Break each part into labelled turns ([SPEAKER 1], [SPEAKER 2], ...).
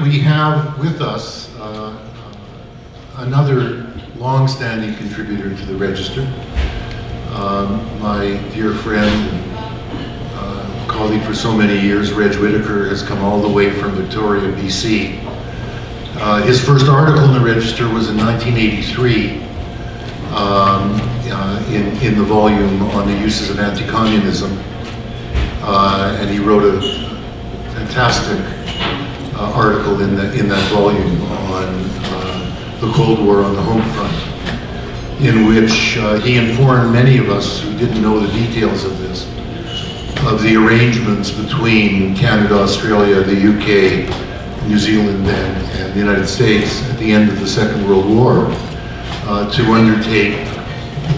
[SPEAKER 1] we have with us another long-standing contributor to the Register, my dear friend and colleague for so many years, Reg Whitaker, has come all the way from Victoria, BC. His first article in the Register was in 1983 in the volume on the uses of anti-communism, and he wrote a fantastic article in that volume on the Cold War on the home front, in which he informed many of us who didn't know the details of this, of the arrangements between Canada, Australia, the UK, New Zealand, and the United States at the end of the Second World War to undertake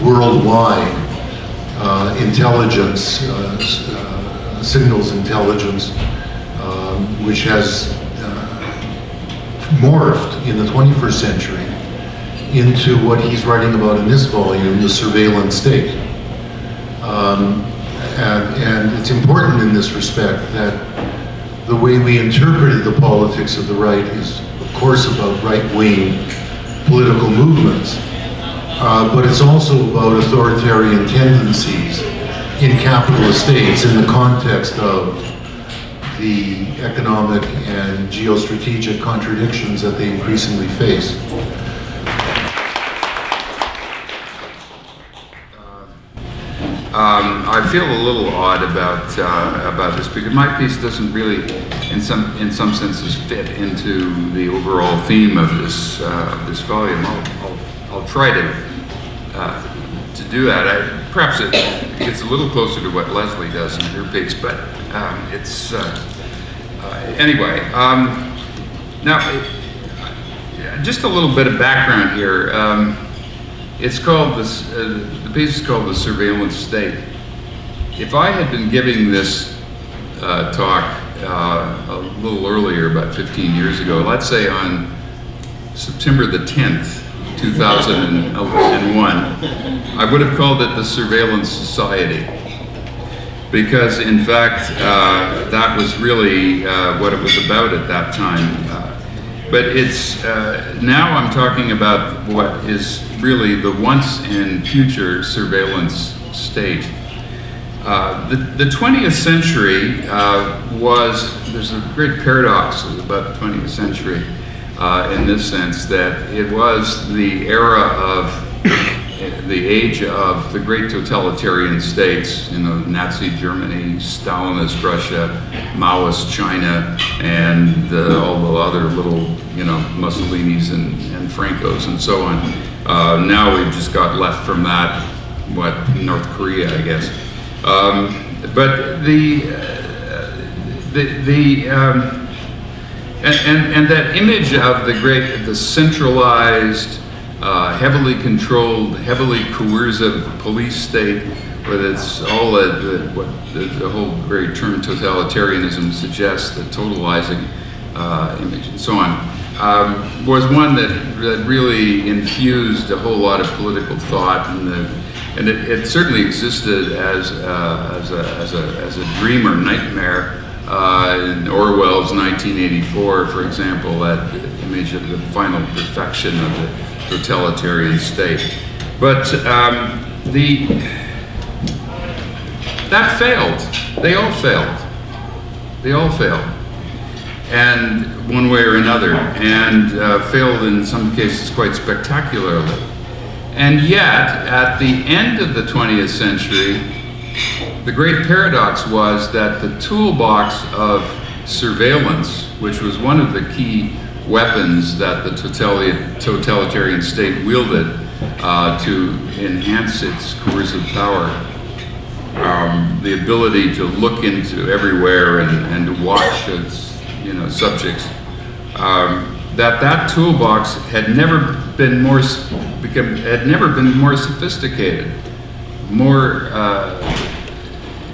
[SPEAKER 1] worldwide intelligence, signals intelligence, which has morphed in the 21st century into what he's writing about in this volume, the surveillance state. And it's important in this respect that the way we interpreted the politics of the right is, of course, about right-wing political movements, but it's also about authoritarian tendencies in capitalist states in the context of the economic and geostrategic contradictions that they increasingly face.
[SPEAKER 2] I feel a little odd about this because my piece doesn't really, in some senses, fit into the overall theme of this volume. I'll try to do that. Perhaps it gets a little closer to what Leslie does in her piece, but it's anyway. Now, just a little bit of background here. It's called this. The piece is called "The Surveillance State." If I had been giving this talk a little earlier, about 15 years ago, let's say on September the 10th, 2001, I would have called it the Surveillance Society, because in fact that was really what it was about at that time. But it's now I'm talking about what is really the once and future surveillance state. The 20th century there's a great paradox about the 20th century in this sense, that it was the era of the age of the great totalitarian states, Nazi Germany, Stalinist Russia, Maoist China, and all the other little, Mussolinis and Francos and so on. Now we've just got left from that, North Korea, I guess. But and that image of the centralized, heavily controlled, heavily coercive police state, where it's all what the whole very term totalitarianism suggests, the totalizing image and so on, was one that really infused a whole lot of political thought, and it certainly existed as a dream or nightmare. In Orwell's 1984, for example, that image of the final perfection of the totalitarian state. But that failed. They all failed. They all failed, and one way or another, and failed in some cases quite spectacularly. And yet, at the end of the 20th century, the great paradox was that the toolbox of surveillance, which was one of the key weapons that the totalitarian state wielded to enhance its coercive power, the ability to look into everywhere and to watch its subjects, that toolbox had never been more sophisticated, more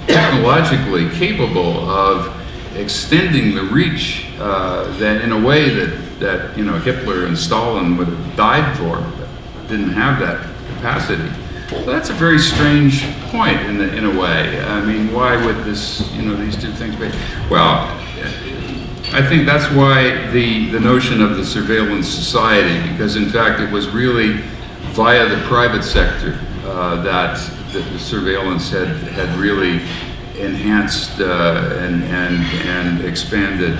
[SPEAKER 2] technologically capable of extending the reach that in a way that Hitler and Stalin would have died for, but didn't have that capacity. So that's a very strange point in a way. I mean, why would these two things be? Well, I think that's why the notion of the surveillance society, because in fact it was really via the private sector that the surveillance had really enhanced and expanded.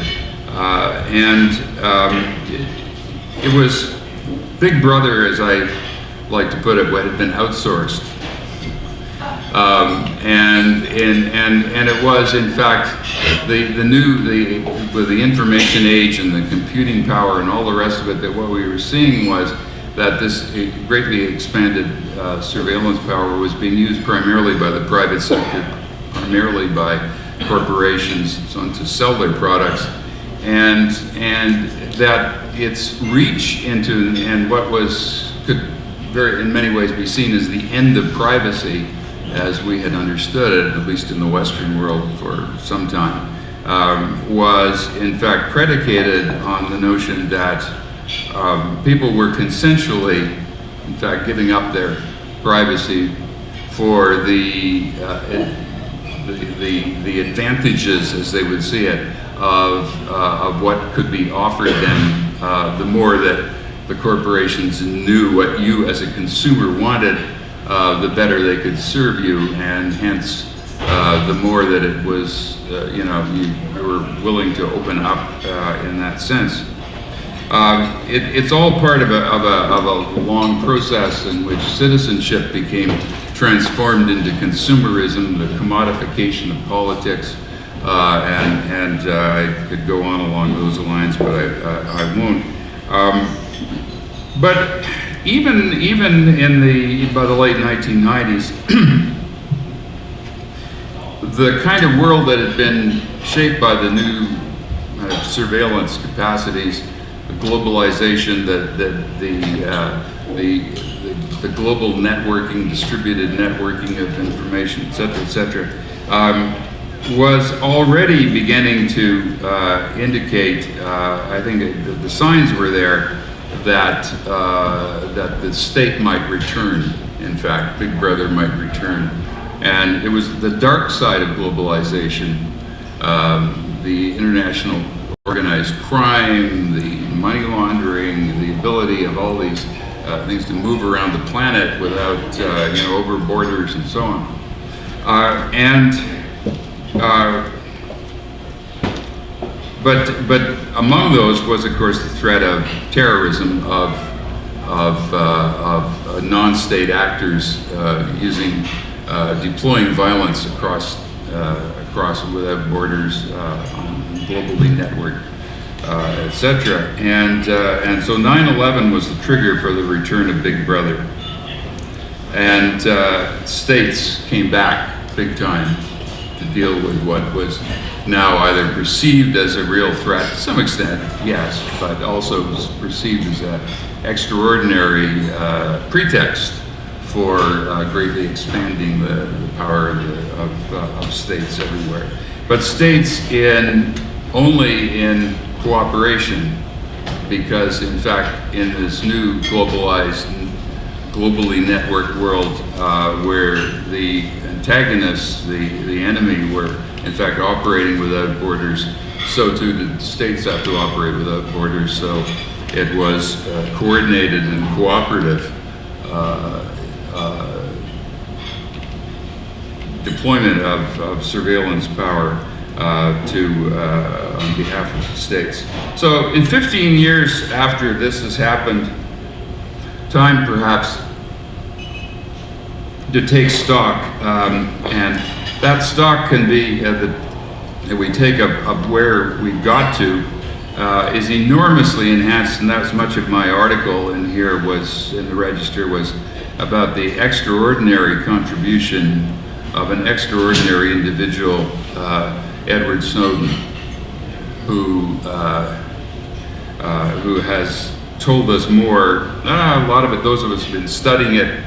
[SPEAKER 2] It was Big Brother, as I like to put it, what had been outsourced. And it was, in fact, with the information age and the computing power and all the rest of it, that what we were seeing was that this greatly expanded surveillance power was being used primarily by the private sector, primarily by corporations, and so on, to sell their products, and that its reach into and what could in many ways be seen as the end of privacy, as we had understood it, at least in the Western world for some time, was in fact predicated on the notion that people were consensually, in fact, giving up their privacy for the advantages, as they would see it, of what could be offered them. The more that the corporations knew what you as a consumer wanted, the better they could serve you, and hence the more that it was, you were willing to open up in that sense. It's all part of a long process in which citizenship became transformed into consumerism, the commodification of politics, and I could go on along those lines, but I won't. But even by the late 1990s, the kind of world that had been shaped by the new surveillance capacities, the globalization, the global networking, distributed networking of information, et cetera, was already beginning to indicate, I think the signs were there, that the state might return. In fact, Big Brother might return. And it was the dark side of globalization, the international organized crime, the money laundering, the ability of all these things to move around the planet without, over borders and so on. But among those was, of course, the threat of terrorism, of non-state actors deploying violence across without borders, globally networked, etc. And so 9/11 was the trigger for the return of Big Brother, and states came back big time to deal with what was now either perceived as a real threat, to some extent, yes, but also was perceived as an extraordinary pretext for greatly expanding the power of states everywhere. But states only in cooperation, because in fact in this new globalized, globally networked world where the antagonists, the enemy, were in fact operating without borders, so too did states have to operate without borders. So it was coordinated and cooperative deployment of surveillance power on behalf of the states. So in 15 years after this has happened, time perhaps to take stock, and that stock can be that we take of where we got to is enormously enhanced, and that's much of my article in here was in the Register was about the extraordinary contribution of an extraordinary individual, Edward Snowden, who has told us more. A lot of it, those of us who've been studying it,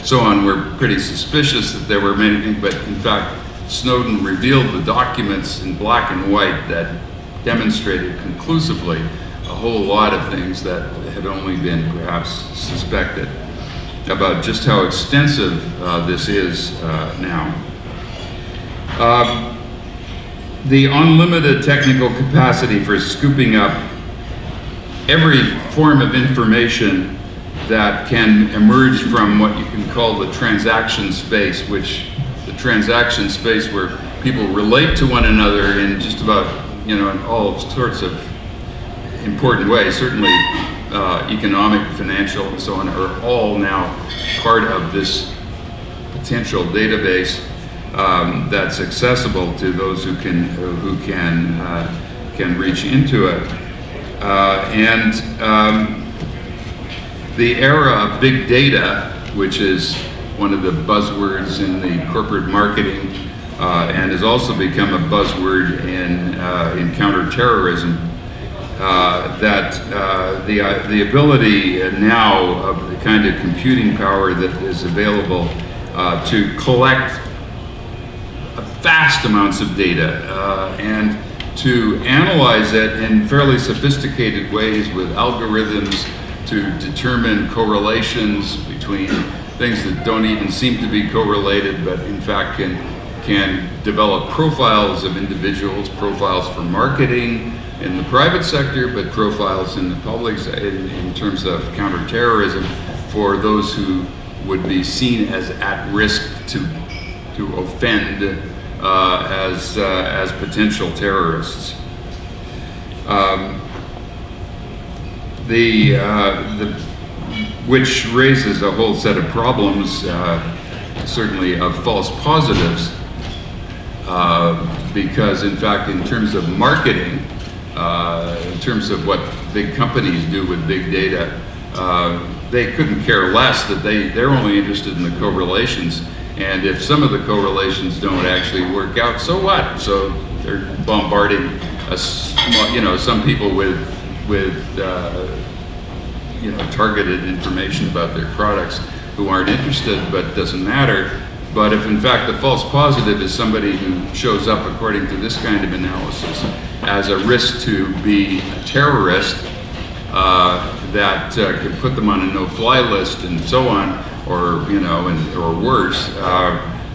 [SPEAKER 2] so on, were pretty suspicious that there were many things, but in fact, Snowden revealed the documents in black and white that demonstrated conclusively a whole lot of things that had only been perhaps suspected about just how extensive this is now. the unlimited technical capacity for scooping up every form of information that can emerge from what you can call the transaction space, which the transaction space where people relate to one another in just about, in all sorts of important ways, certainly economic, financial, and so on, are all now part of this potential database that's accessible to those who can reach into it. The era of big data, which is one of the buzzwords in the corporate marketing, and has also become a buzzword in counterterrorism, the ability now of the kind of computing power that is available to collect vast amounts of data and to analyze it in fairly sophisticated ways with algorithms to determine correlations between things that don't even seem to be correlated, but in fact can develop profiles of individuals, profiles for marketing in the private sector, but profiles in the public in terms of counterterrorism for those who would be seen as at risk to offend as potential terrorists. Which raises a whole set of problems, certainly of false positives, because in fact, in terms of marketing, in terms of what big companies do with big data, they couldn't care less that they're only interested in the correlations. And if some of the correlations don't actually work out, so what? So they're bombarding some people with targeted information about their products who aren't interested, but doesn't matter. But if in fact the false positive is somebody who shows up, according to this kind of analysis, as a risk to be a terrorist, that could put them on a no-fly list and so on, or or worse,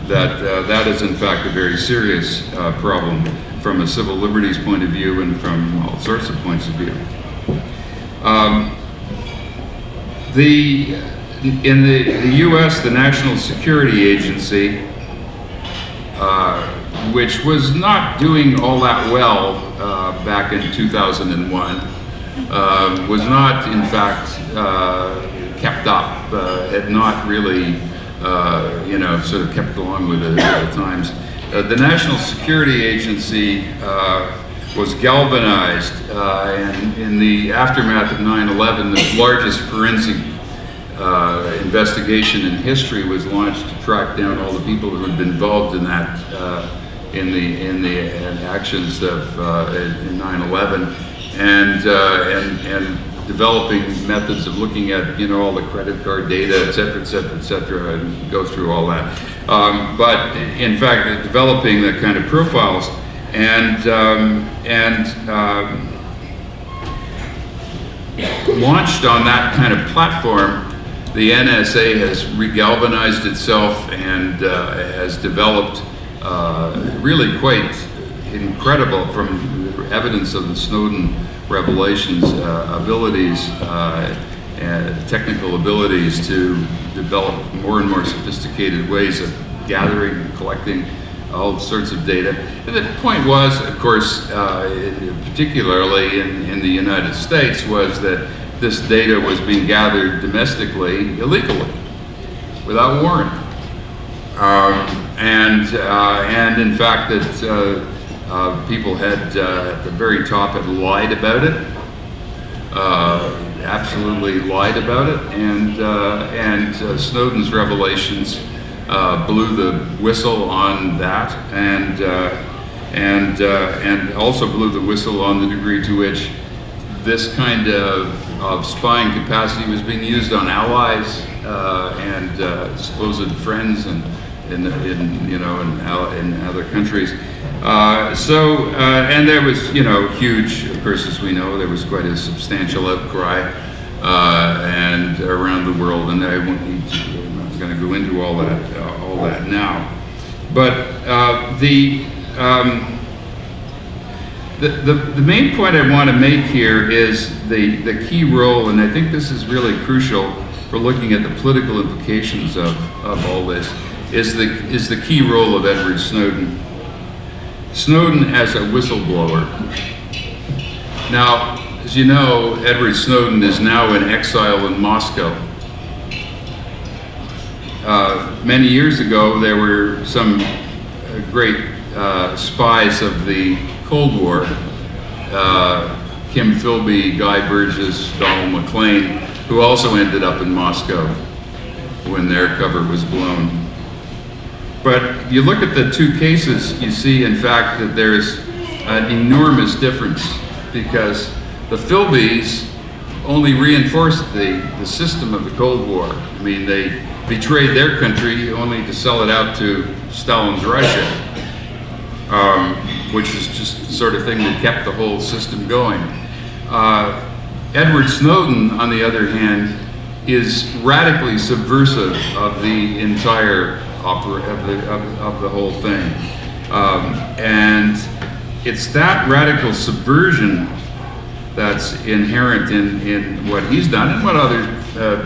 [SPEAKER 2] that is in fact a very serious problem from a civil liberties point of view and from all sorts of points of view. In the U.S., the National Security Agency, which was not doing all that well back in 2001, was not, in fact, kept up, had not really, sort of kept along with the times. The National Security Agency was galvanized in the aftermath of 9/11. The largest forensic investigation in history was launched to track down all the people who had been involved in that, in the actions of in 9/11, and developing methods of looking at all the credit card data, et cetera, and go through all that. But in fact, developing that kind of profiles and launched on that kind of platform. The NSA has regalvanized itself and has developed really quite incredible, from the evidence of the Snowden revelations, abilities, technical abilities to develop more and more sophisticated ways of gathering and collecting all sorts of data. And the point was, of course, particularly in the United States, was that this data was being gathered domestically, illegally, without warrant. And in fact, that people had, at the very top, had lied about it, absolutely lied about it, and Snowden's revelations blew the whistle on that, and also blew the whistle on the degree to which this kind of spying capacity was being used on allies and supposed friends and in other countries. And there was huge, of course, as we know, there was quite a substantial outcry and around the world, and I'm not going to go into all that now. But The main point I want to make here is the key role, and I think this is really crucial for looking at the political implications of all this, is the key role of Edward Snowden. Snowden as a whistleblower. Now, as you know, Edward Snowden is now in exile in Moscow. Many years ago, there were some great spies of the Cold War, Kim Philby, Guy Burgess, Donald McLean, who also ended up in Moscow when their cover was blown. But you look at the two cases, you see, in fact, that there's an enormous difference, because the Philbys only reinforced the system of the Cold War. I mean, they betrayed their country only to sell it out to Stalin's Russia, which is just the sort of thing that kept the whole system going. Edward Snowden, on the other hand, is radically subversive of the entire of the whole thing. And it's that radical subversion that's inherent in what he's done and what others,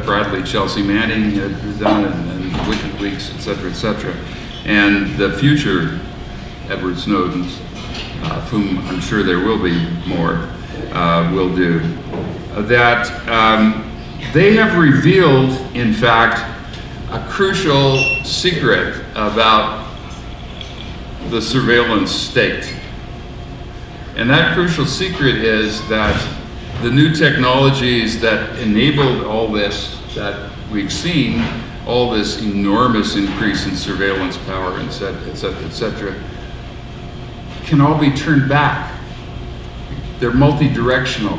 [SPEAKER 2] Bradley Chelsea Manning has done, and WikiLeaks, et cetera, and the future Edward Snowdens, of whom I'm sure there will be more, will do. That they have revealed, in fact, a crucial secret about the surveillance state. And that crucial secret is that the new technologies that enabled all this that we've seen, all this enormous increase in surveillance power, et cetera, can all be turned back. They're multi-directional.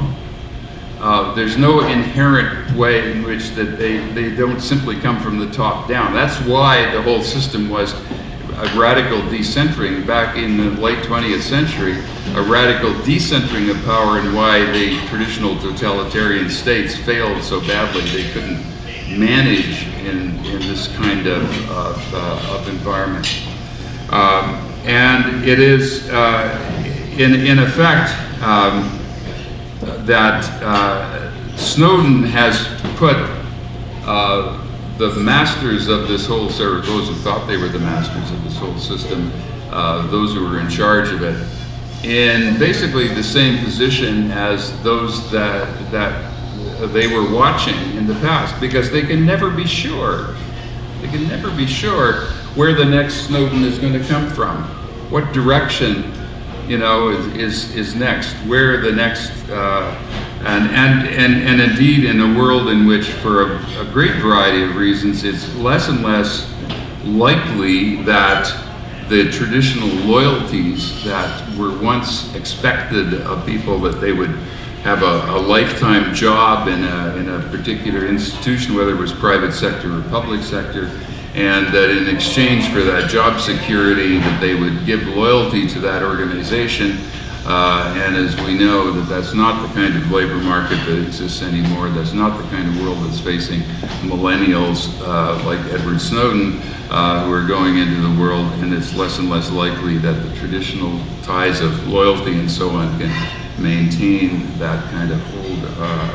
[SPEAKER 2] There's no inherent way in which that they don't simply come from the top down. That's why the whole system was a radical decentering back in the late 20th century, a radical decentering of power, and why the traditional totalitarian states failed so badly. They couldn't manage in this kind of environment. And it is, in effect, that Snowden has put the masters of this whole, or those who thought they were the masters of this whole system, those who were in charge of it, in basically the same position as those that they were watching in the past, because they can never be sure. They can never be sure where the next Snowden is going to come from, what direction, you know, is next, where the next, and indeed in a world in which, for a great variety of reasons, it's less and less likely that the traditional loyalties that were once expected of people, that they would have a lifetime job in a particular institution, whether it was private sector or public sector, and that in exchange for that job security that they would give loyalty to that organization. And as we know, that's not the kind of labor market that exists anymore. That's not the kind of world that's facing millennials like Edward Snowden, who are going into the world, and it's less and less likely that the traditional ties of loyalty and so on can maintain that kind of hold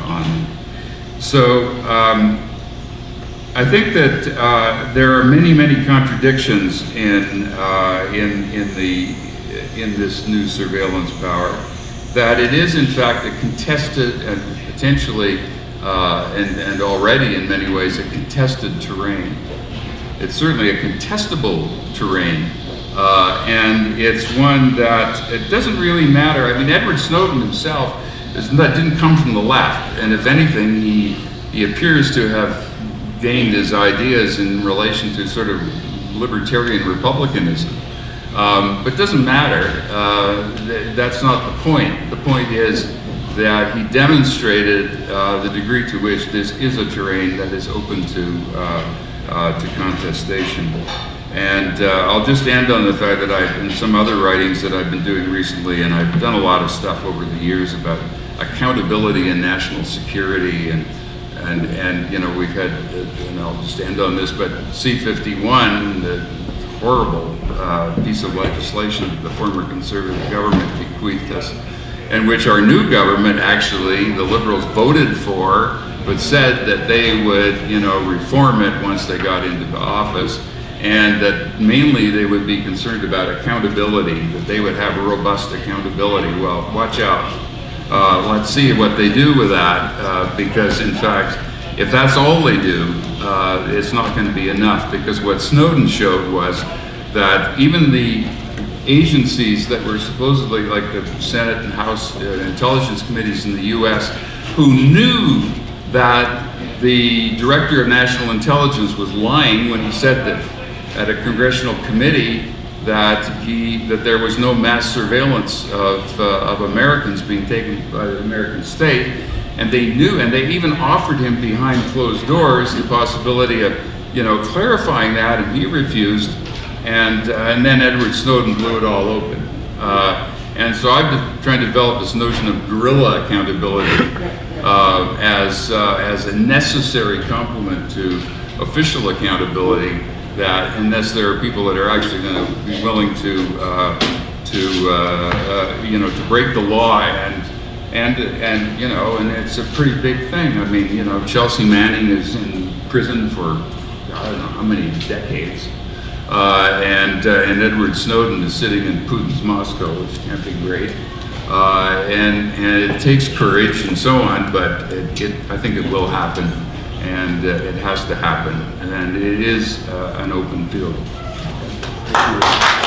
[SPEAKER 2] on them. So I think that there are many contradictions in this new surveillance power, that it is in fact a contested and potentially and already in many ways a contested terrain. It's certainly a contestable terrain, and it's one that it doesn't really matter. I mean, Edward Snowden himself didn't come from the left, and if anything, he appears to have gained his ideas in relation to sort of libertarian republicanism. But it doesn't matter. That's not the point. The point is that he demonstrated the degree to which this is a terrain that is open to contestation. And I'll just end on the fact that in some other writings that I've been doing recently, and I've done a lot of stuff over the years about accountability and national security, and you know, we've had, and I'll just end on this, but C-51, the horrible piece of legislation that the former Conservative government bequeathed us, and which our new government, actually, the Liberals voted for, but said that they would, reform it once they got into office, and that mainly they would be concerned about accountability, that they would have robust accountability. Well, watch out. Let's see what they do with that, because in fact, if that's all they do, it's not going to be enough, because what Snowden showed was that even the agencies that were supposedly like the Senate and House intelligence committees in the US, who knew that the Director of National Intelligence was lying when he said that at a congressional committee that there was no mass surveillance of Americans being taken by the American state, and they knew, and they even offered him behind closed doors the possibility of clarifying that, and he refused. And then Edward Snowden blew it all open. And so I've been trying to develop this notion of guerrilla accountability as a necessary complement to official accountability, that unless there are people that are actually going to be willing to break the law, and it's a pretty big thing. I mean, Chelsea Manning is in prison for I don't know how many decades. And Edward Snowden is sitting in Putin's Moscow, which can't be great. And it takes courage and so on, but I think it will happen, and it has to happen, and it is an open field.
[SPEAKER 1] Thank you.